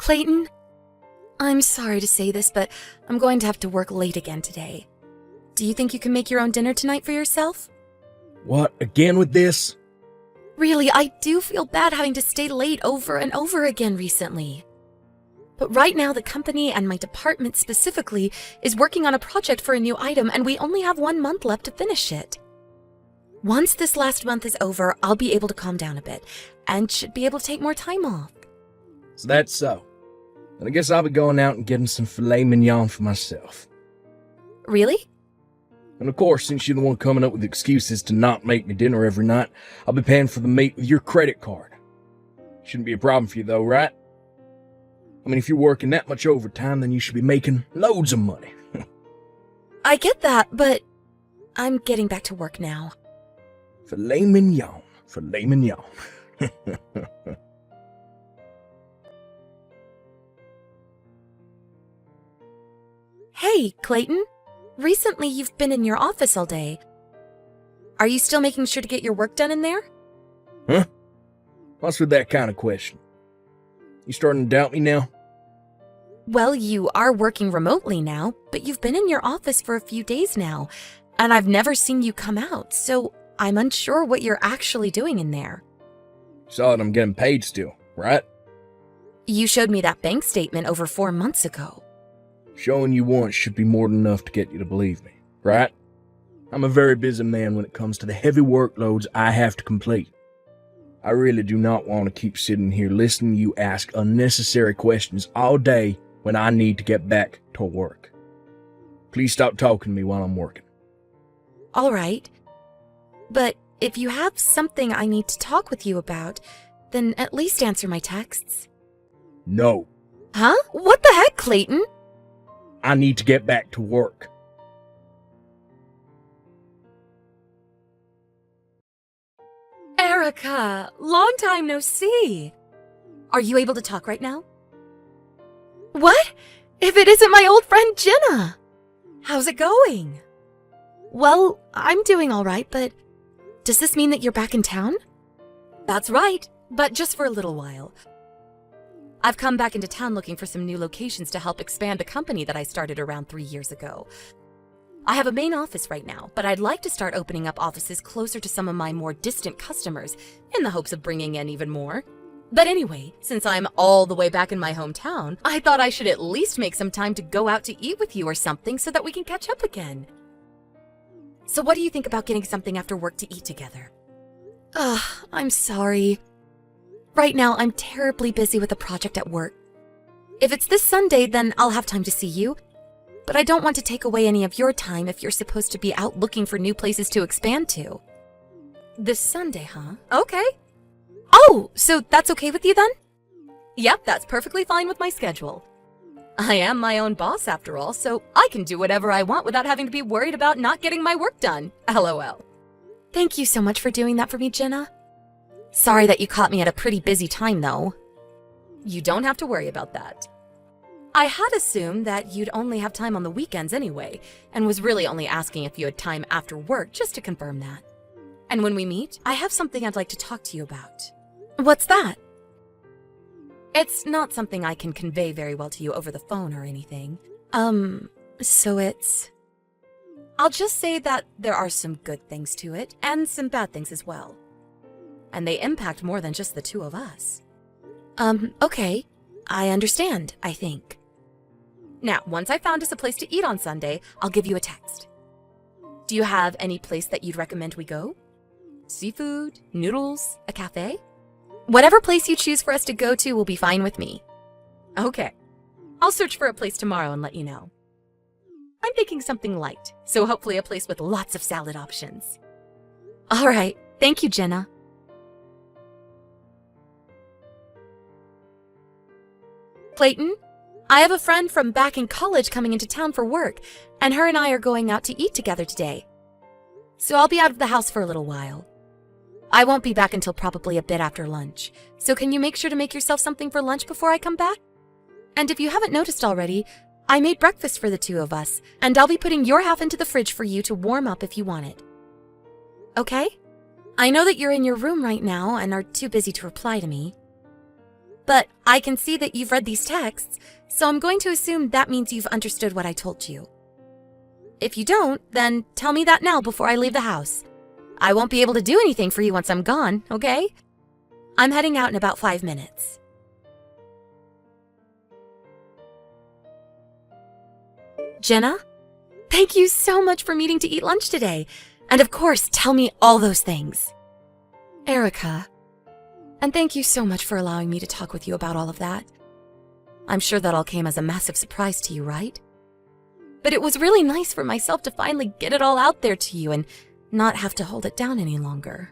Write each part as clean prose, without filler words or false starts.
Clayton, I'm sorry to say this, but I'm going to have to work late again today. Do you think you can make your own dinner tonight for yourself? What, again with this? Really, I do feel bad having to stay late over and over again recently. But right now, the company and my department specifically is working on a project for a new item, and we only have 1 month left to finish it. Once this last month is over, I'll be able to calm down a bit, and should be able to take more time off. So that's so. And I guess I'll be going out and getting some filet mignon for myself. Really? And of course, since you're the one coming up with excuses to not make me dinner every night, I'll be paying for the meat with your credit card. Shouldn't be a problem for you though, right? I mean, if you're working that much overtime, then you should be making loads of money. I get that, but I'm getting back to work now. Filet mignon, filet mignon. Hey, Clayton. Recently, you've been in your office all day. Are you still making sure to get your work done in there? Huh? What's with that kind of question? You starting to doubt me now? Well, you are working remotely now, but you've been in your office for a few days now, and I've never seen you come out, so I'm unsure what you're actually doing in there. Saw that I'm getting paid still, right? You showed me that bank statement over 4 months ago. Showing you once should be more than enough to get you to believe me, right? I'm a very busy man when it comes to the heavy workloads I have to complete. I really do not want to keep sitting here listening to you ask unnecessary questions all day when I need to get back to work. Please stop talking to me while I'm working. All right. But if you have something I need to talk with you about, then at least answer my texts. No, Huh? What the heck, Clayton? I need to get back to work. Erica, long time no see. Are you able to talk right now? What? If it isn't my old friend Jenna? How's it going? Well, I'm doing all right, but does this mean that you're back in town? That's right, but just for a little while. I've come back into town looking for some new locations to help expand the company that I started around 3 years ago. I have a main office right now, but I'd like to start opening up offices closer to some of my more distant customers in the hopes of bringing in even more. But anyway, since I'm all the way back in my hometown, I thought I should at least make some time to go out to eat with you or something so that we can catch up again. So what do you think about getting something after work to eat together? Ugh, I'm sorry. Right now, I'm terribly busy with a project at work. If it's this Sunday, then I'll have time to see you. But I don't want to take away any of your time if you're supposed to be out looking for new places to expand to. This Sunday, huh? Okay. Oh, so that's okay with you then? Yep, that's perfectly fine with my schedule. I am my own boss after all, so I can do whatever I want without having to be worried about not getting my work done. LOL. Thank you so much for doing that for me, Jenna. Sorry that you caught me at a pretty busy time, though. You don't have to worry about that. I had assumed that you'd only have time on the weekends anyway, and was really only asking if you had time after work just to confirm that. And when we meet, I have something I'd like to talk to you about. What's that? It's not something I can convey very well to you over the phone or anything. So it's... I'll just say that there are some good things to it, and some bad things as well. And they impact more than just the two of us. Okay. I understand, I think. Now, once I found us a place to eat on Sunday, I'll give you a text. Do you have any place that you'd recommend we go? Seafood, noodles, a cafe? Whatever place you choose for us to go to will be fine with me. Okay. I'll search for a place tomorrow and let you know. I'm thinking something light, so hopefully a place with lots of salad options. All right. Thank you, Jenna. Clayton, I have a friend from back in college coming into town for work, and her and I are going out to eat together today. So I'll be out of the house for a little while. I won't be back until probably a bit after lunch, so can you make sure to make yourself something for lunch before I come back? And if you haven't noticed already, I made breakfast for the two of us, and I'll be putting your half into the fridge for you to warm up if you want it. Okay? I know that you're in your room right now and are too busy to reply to me. But I can see that you've read these texts, so I'm going to assume that means you've understood what I told you. If you don't, then tell me that now before I leave the house. I won't be able to do anything for you once I'm gone, okay? I'm heading out in about 5 minutes. Jenna? Thank you so much for meeting to eat lunch today. And of course, tell me all those things. Erica. And thank you so much for allowing me to talk with you about all of that. I'm sure that all came as a massive surprise to you, right? But it was really nice for myself to finally get it all out there to you and not have to hold it down any longer.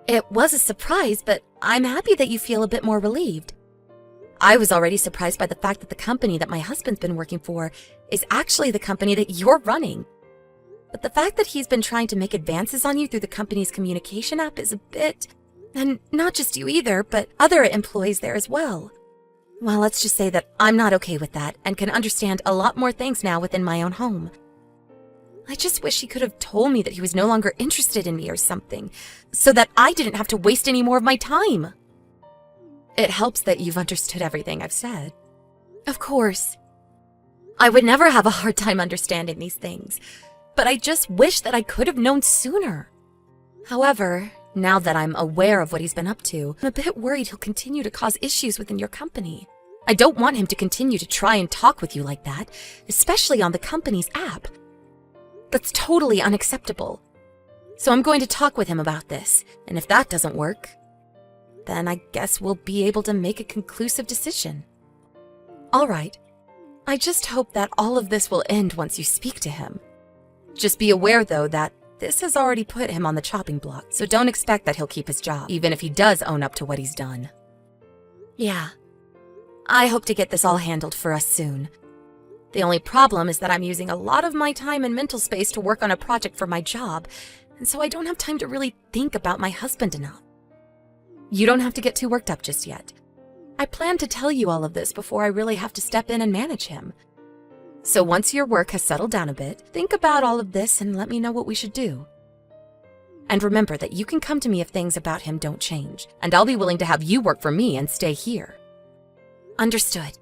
It was a surprise, but I'm happy that you feel a bit more relieved. I was already surprised by the fact that the company that my husband's been working for is actually the company that you're running. But the fact that he's been trying to make advances on you through the company's communication app is a bit... And not just you either, but other employees there as well. Well, let's just say that I'm not okay with that and can understand a lot more things now within my own home. I just wish he could have told me that he was no longer interested in me or something, so that I didn't have to waste any more of my time. It helps that you've understood everything I've said. Of course. I would never have a hard time understanding these things, but I just wish that I could have known sooner. However, now that I'm aware of what he's been up to, I'm a bit worried he'll continue to cause issues within your company. I don't want him to continue to try and talk with you like that, especially on the company's app. That's totally unacceptable. So I'm going to talk with him about this, and if that doesn't work, then I guess we'll be able to make a conclusive decision. All right. I just hope that all of this will end once you speak to him. Just be aware, though, that this has already put him on the chopping block, so don't expect that he'll keep his job, even if he does own up to what he's done. Yeah. I hope to get this all handled for us soon. The only problem is that I'm using a lot of my time and mental space to work on a project for my job, and so I don't have time to really think about my husband enough. You don't have to get too worked up just yet. I plan to tell you all of this before I really have to step in and manage him. So once your work has settled down a bit, think about all of this and let me know what we should do. And remember that you can come to me if things about him don't change, and I'll be willing to have you work for me and stay here. Understood.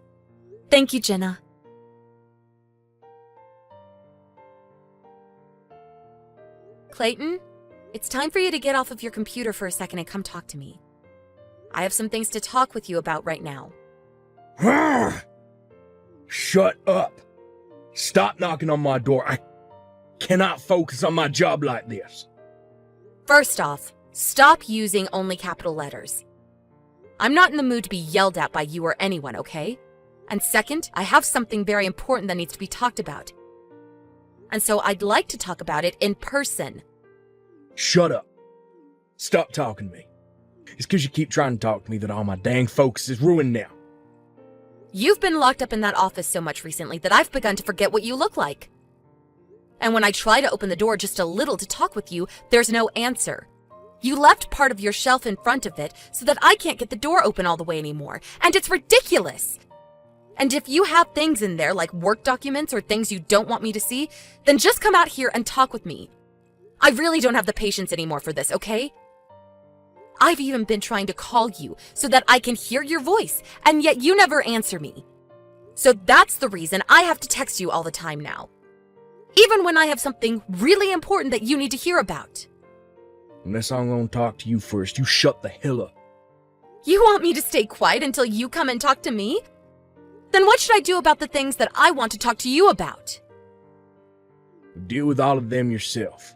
Thank you, Jenna. Clayton, it's time for you to get off of your computer for a second and come talk to me. I have some things to talk with you about right now. Shut up. Stop knocking on my door. I cannot focus on my job like this. First off, stop using only capital letters. I'm not in the mood to be yelled at by you or anyone, okay? And second, I have something very important that needs to be talked about. And so I'd like to talk about it in person. Shut up. Stop talking to me. It's because you keep trying to talk to me that all my dang focus is ruined now. You've been locked up in that office so much recently that I've begun to forget what you look like. And when I try to open the door just a little to talk with you, there's no answer. You left part of your shelf in front of it so that I can't get the door open all the way anymore, and it's ridiculous. And if you have things in there like work documents or things you don't want me to see, then just come out here and talk with me. I really don't have the patience anymore for this, okay? I've even been trying to call you so that I can hear your voice, and yet you never answer me. So that's the reason I have to text you all the time now. Even when I have something really important that you need to hear about. Unless I'm gonna talk to you first, you shut the hell up. You want me to stay quiet until you come and talk to me? Then what should I do about the things that I want to talk to you about? Deal with all of them yourself.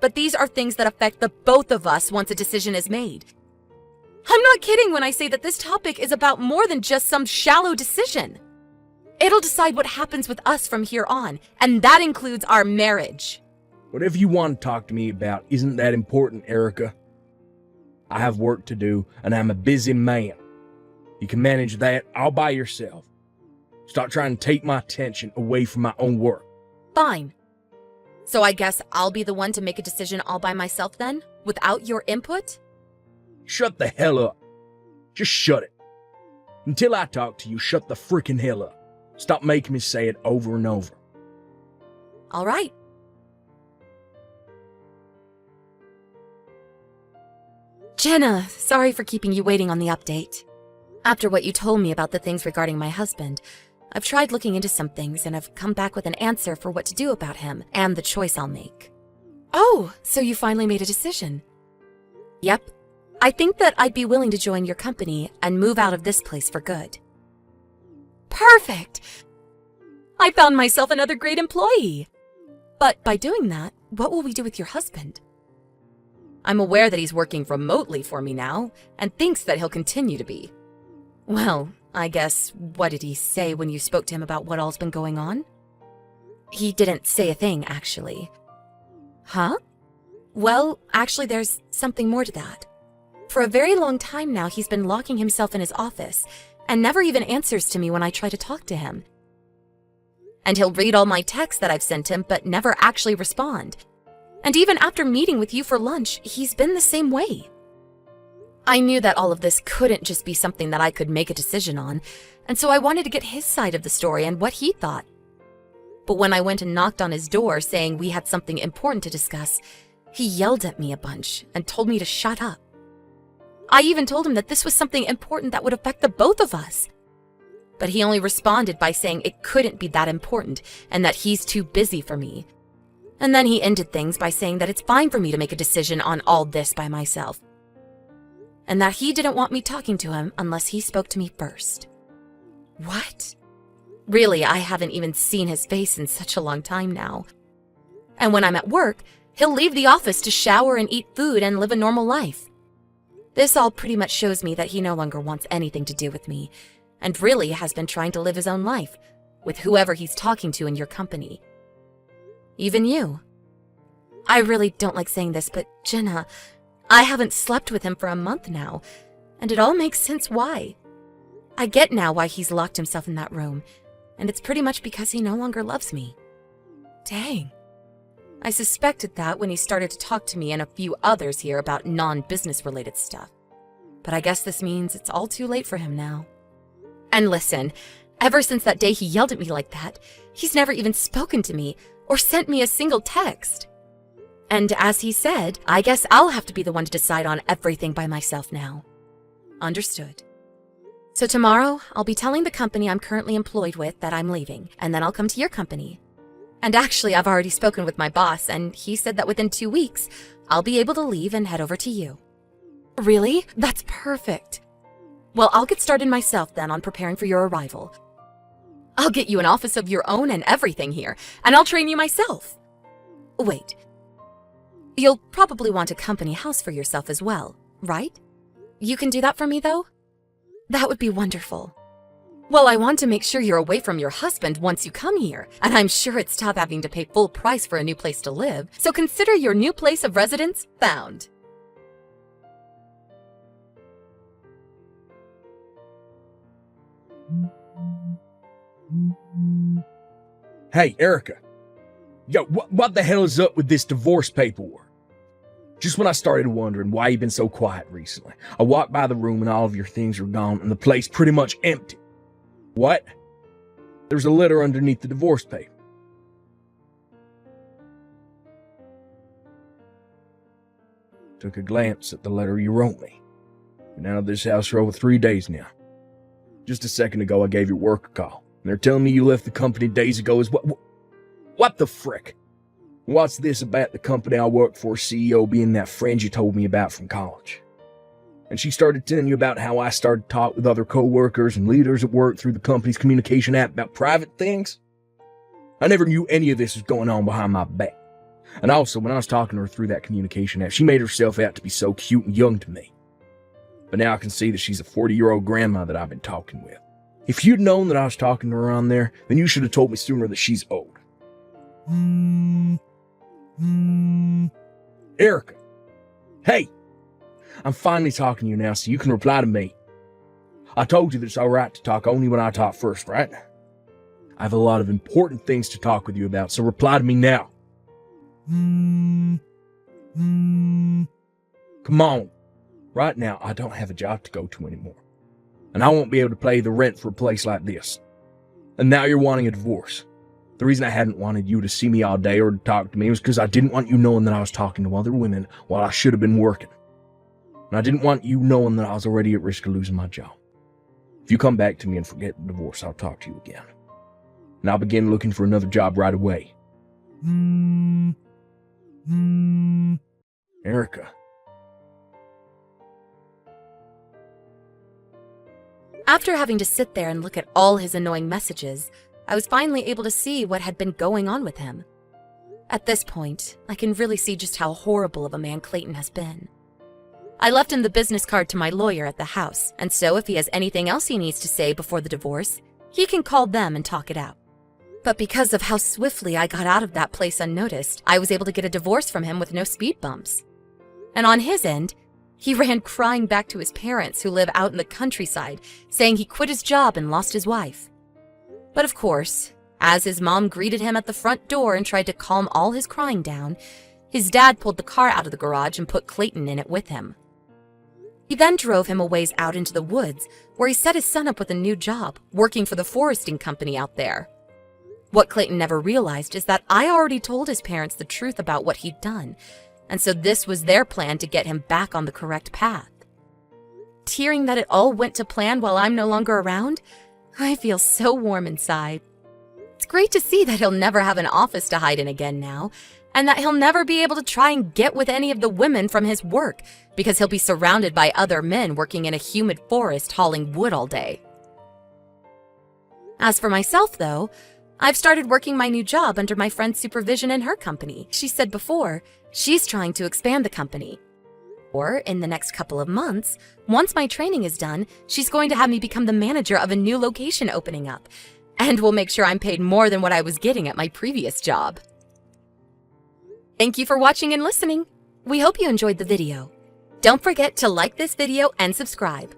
But these are things that affect the both of us once a decision is made. I'm not kidding when I say that this topic is about more than just some shallow decision. It'll decide what happens with us from here on, and that includes our marriage. Whatever you want to talk to me about isn't that important, Erica. I have work to do, and I'm a busy man. You can manage that all by yourself. Stop trying to take my attention away from my own work. Fine. So I guess I'll be the one to make a decision all by myself then, without your input? Shut the hell up. Just shut it. Until I talk to you, shut the freaking hell up. Stop making me say it over and over. All right. Jenna, sorry for keeping you waiting on the update. After what you told me about the things regarding my husband, I've tried looking into some things and have come back with an answer for what to do about him and the choice I'll make. Oh, so you finally made a decision? Yep. I think that I'd be willing to join your company and move out of this place for good. Perfect! I found myself another great employee. But by doing that, what will we do with your husband? I'm aware that he's working remotely for me now and thinks that he'll continue to be. Well, I guess, what did he say when you spoke to him about what all's been going on? He didn't say a thing, actually. Huh? Well, actually, there's something more to that. For a very long time now, he's been locking himself in his office and never even answers to me when I try to talk to him. And he'll read all my texts that I've sent him, but never actually respond. And even after meeting with you for lunch, he's been the same way. I knew that all of this couldn't just be something that I could make a decision on, and so I wanted to get his side of the story and what he thought. But when I went and knocked on his door saying we had something important to discuss, he yelled at me a bunch and told me to shut up. I even told him that this was something important that would affect the both of us. But he only responded by saying it couldn't be that important and that he's too busy for me. And then he ended things by saying that it's fine for me to make a decision on all this by myself. And that he didn't want me talking to him unless he spoke to me first. What? Really, I haven't even seen his face in such a long time now. And when I'm at work, he'll leave the office to shower and eat food and live a normal life. This all pretty much shows me that he no longer wants anything to do with me, and really has been trying to live his own life, with whoever he's talking to in your company. Even you. I really don't like saying this, but Jenna, I haven't slept with him for a month now, and it all makes sense why. I get now why he's locked himself in that room, and it's pretty much because he no longer loves me. Dang. I suspected that when he started to talk to me and a few others here about non-business related stuff. But I guess this means it's all too late for him now. And listen, ever since that day he yelled at me like that, he's never even spoken to me or sent me a single text. And as he said, I guess I'll have to be the one to decide on everything by myself now. Understood. So tomorrow, I'll be telling the company I'm currently employed with that I'm leaving, and then I'll come to your company. And actually, I've already spoken with my boss, and he said that within 2 weeks, I'll be able to leave and head over to you. Really? That's perfect. Well, I'll get started myself then on preparing for your arrival. I'll get you an office of your own and everything here, and I'll train you myself. Wait. You'll probably want a company house for yourself as well, right? You can do that for me, though? That would be wonderful. Well, I want to make sure you're away from your husband once you come here, and I'm sure it's tough having to pay full price for a new place to live, so consider your new place of residence found. Hey, Erica. Yo, what the hell is up with this divorce paperwork? Just when I started wondering why you've been so quiet recently, I walked by the room and all of your things are gone and the place pretty much empty. What? There's a letter underneath the divorce paper. Took a glance at the letter you wrote me. Been out of this house for over 3 days now. Just a second ago, I gave your work a call, and they're telling me you left the company days ago as well. What the frick? What's this about the company I work for, CEO, being that friend you told me about from college? And she started telling you about how I started to talk with other co-workers and leaders at work through the company's communication app about private things? I never knew any of this was going on behind my back. And also, when I was talking to her through that communication app, she made herself out to be so cute and young to me. But now I can see that she's a 40-year-old grandma that I've been talking with. If you'd known that I was talking to her on there, then you should have told me sooner that she's old. Erica. Hey. I'm finally talking to you now, so you can reply to me. I told you that it's alright to talk only when I talk first, right? I have a lot of important things to talk with you about, so reply to me now. Come on. Right now, I don't have a job to go to anymore. And I won't be able to pay the rent for a place like this. And now you're wanting a divorce. The reason I hadn't wanted you to see me all day or to talk to me was because I didn't want you knowing that I was talking to other women while I should have been working. And I didn't want you knowing that I was already at risk of losing my job. If you come back to me and forget the divorce, I'll talk to you again. And I'll begin looking for another job right away. Erica. After having to sit there and look at all his annoying messages, I was finally able to see what had been going on with him. At this point, I can really see just how horrible of a man Clayton has been. I left him the business card to my lawyer at the house, and so if he has anything else he needs to say before the divorce, he can call them and talk it out. But because of how swiftly I got out of that place unnoticed, I was able to get a divorce from him with no speed bumps. And on his end, he ran crying back to his parents who live out in the countryside, saying he quit his job and lost his wife. But of course, as his mom greeted him at the front door and tried to calm all his crying down, his dad pulled the car out of the garage and put Clayton in it with him. He then drove him a ways out into the woods, where he set his son up with a new job, working for the foresting company out there. What Clayton never realized is that I already told his parents the truth about what he'd done, and so this was their plan to get him back on the correct path. Hearing that it all went to plan while I'm no longer around, I feel so warm inside. It's great to see that he'll never have an office to hide in again now, and that he'll never be able to try and get with any of the women from his work, because he'll be surrounded by other men working in a humid forest hauling wood all day. As for myself, though, I've started working my new job under my friend's supervision in her company. She said before, she's trying to expand the company. Or, in the next couple of months, once my training is done, she's going to have me become the manager of a new location opening up, and will make sure I'm paid more than what I was getting at my previous job. Thank you for watching and listening. We hope you enjoyed the video. Don't forget to like this video and subscribe.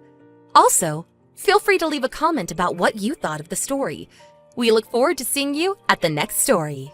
Also, feel free to leave a comment about what you thought of the story. We look forward to seeing you at the next story.